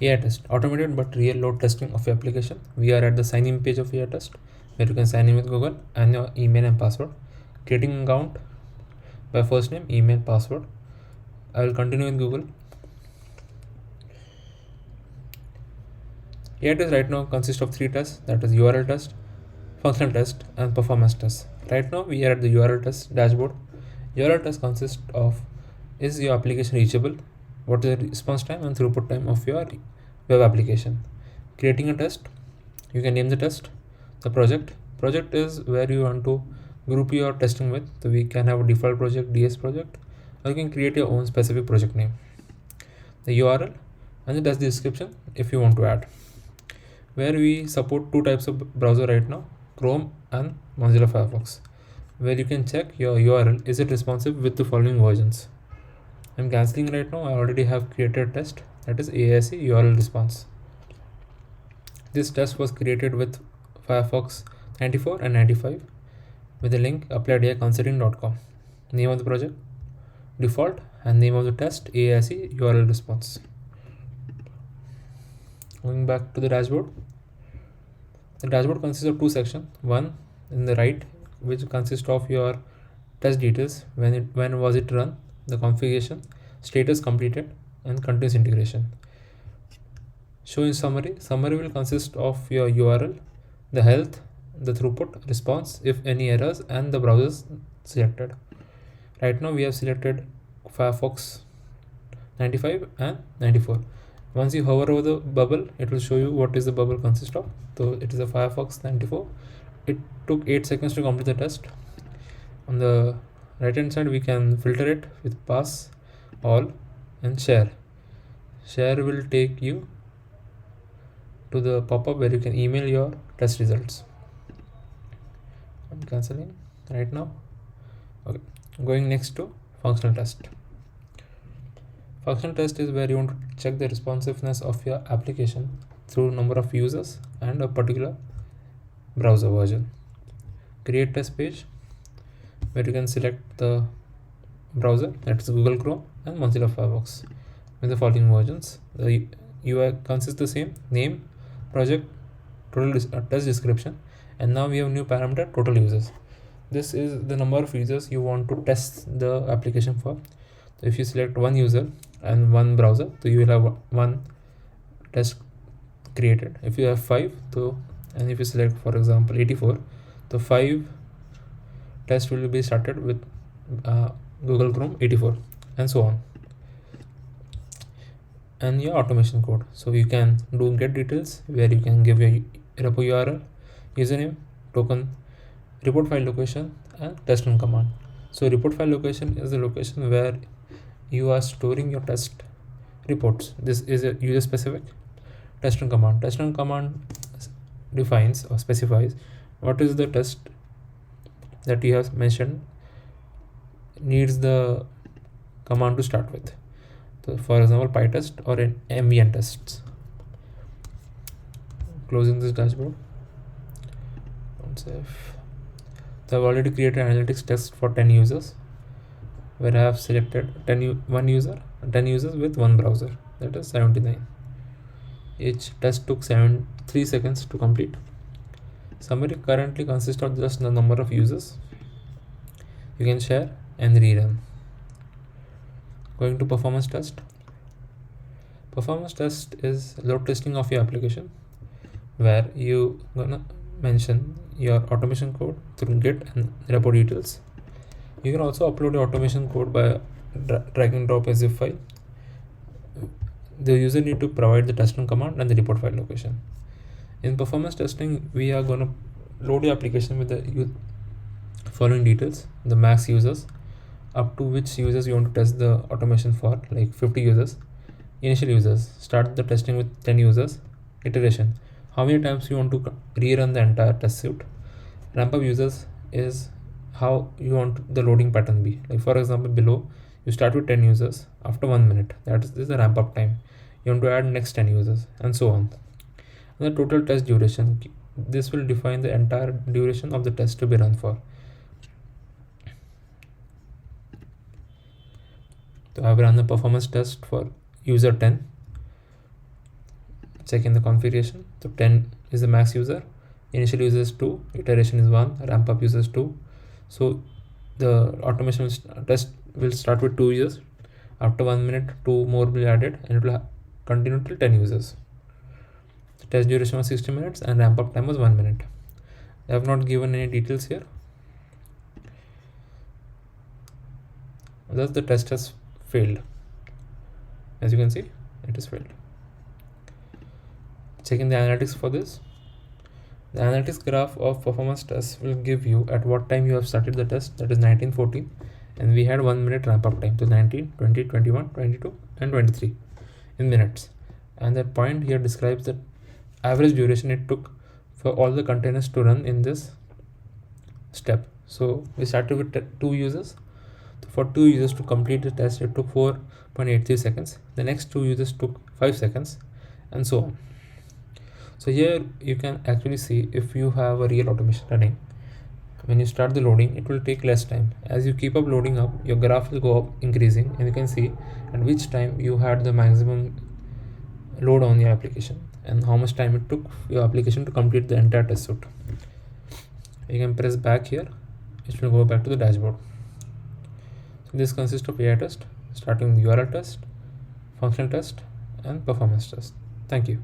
aiTest, automated but real load testing of your application. We are at the sign in page of aiTest, where you can sign in with Google and your email and password. Creating an account by first name, email, password. I will continue with Google. aiTest right now consists of 3 tests, that is URL test, functional test, and performance test. Right now we are at the URL test dashboard. URL test consists of, is your application reachable, what is the response time and throughput time of your web application. Creating a test, you can name the test. The project is where you want to group your testing with. So we can have a default project, DS project, or you can create your own specific project name. The URL and the test description if you want to add. Where we support 2 types of browser right now, Chrome and Mozilla Firefox, where you can check your URL, is it responsive with the following versions. I'm cancelling right now. I already have created a test, that is AIC URL response. This test was created with Firefox 94 and 95 with the link applied.consulting.com. Name of the project, default, and name of the test, AIC URL response. Going back to the dashboard. The dashboard consists of 2 sections. One in the right, which consists of your test details, when was it run, the configuration, status completed, and continuous integration. Showing summary will consist of your URL, the health, the throughput, response, if any errors, and the browsers selected. Right now we have selected Firefox 95 and 94. Once you hover over the bubble, it will show you what is the bubble consist of. So it is a Firefox 94. It took 8 seconds to complete the test. On the right hand side, we can filter it with pass, all, and share. Share will take you to the pop-up where you can email your test results. I'm cancelling right now. Okay, going next to functional test. Functional test is where you want to check the responsiveness of your application through number of users and a particular browser version. Create test page where you can select the browser, that is Google Chrome and Mozilla Firefox with the following versions. The UI consists the same: name, project, total test description, and now we have new parameter, total users. This is the number of users you want to test the application for. So if you select one user and one browser, so you will have one test created. If you have 5, so, and if you select for example 84, so 5 tests will be started with Google Chrome 84, and so on. And your automation code, so you can do get details where you can give your repo URL, username, token, report file location, and test run command. So report file location is the location where you are storing your test reports. This is a user specific. Test run command. Test run command defines or specifies what is the test that you have mentioned needs the command to start with. So for example, PyTest or an ambient tests. Closing this dashboard. Don't save. So I've already created an analytics test for 10 users, where I have selected 10 users with one browser, that is 79. Each test took 3 seconds to complete. Summary currently consists of just the number of users. You can share and rerun. Going to performance test. Performance test is load testing of your application, where you gonna mention your automation code through Git and repo details. You can also upload your automation code by drag and drop a zip file. The user need to provide the test run command and the report file location. In performance testing, we are going to load your application with the following details: the max users, up to which users you want to test the automation for, like 50 users. Initial users, start the testing with 10 users. Iteration, how many times you want to rerun the entire test suite. Ramp up users is how you want the loading pattern be. Like for example, below you start with 10 users. After 1 minute, that is the ramp up time, you want to add next 10 users, and so on. And the total test duration, this will define the entire duration of the test to be run for. So I have run the performance test for user 10. checking the configuration. So 10 is the max user, initial user is 2, iteration is 1, ramp up users 2. So the automation test will start with 2 users. After 1 minute, 2 more will be added, and it will continue till 10 users. The test duration was 60 minutes and ramp up time was 1 minute. I have not given any details here. Thus the test has failed. As you can see, it has failed. Checking the analytics for this. The analytics graph of performance tests will give you at what time you have started the test, that is 1914, and we had 1 minute ramp up time, so 19, 20, 21, 22 and 23 in minutes. And that point here describes the average duration it took for all the containers to run in this step. So we started with 2 users. So for 2 users to complete the test, it took 4.83 seconds. The next 2 users took 5 seconds, and so on. So here you can actually see if you have a real automation running. When you start the loading, it will take less time. As you keep up loading up, your graph will go up increasing, and you can see at which time you had the maximum load on your application and how much time it took your application to complete the entire test suite. You can press back here, it will go back to the dashboard. So this consists of aiTest, starting with URL test, functional test and performance test. Thank you.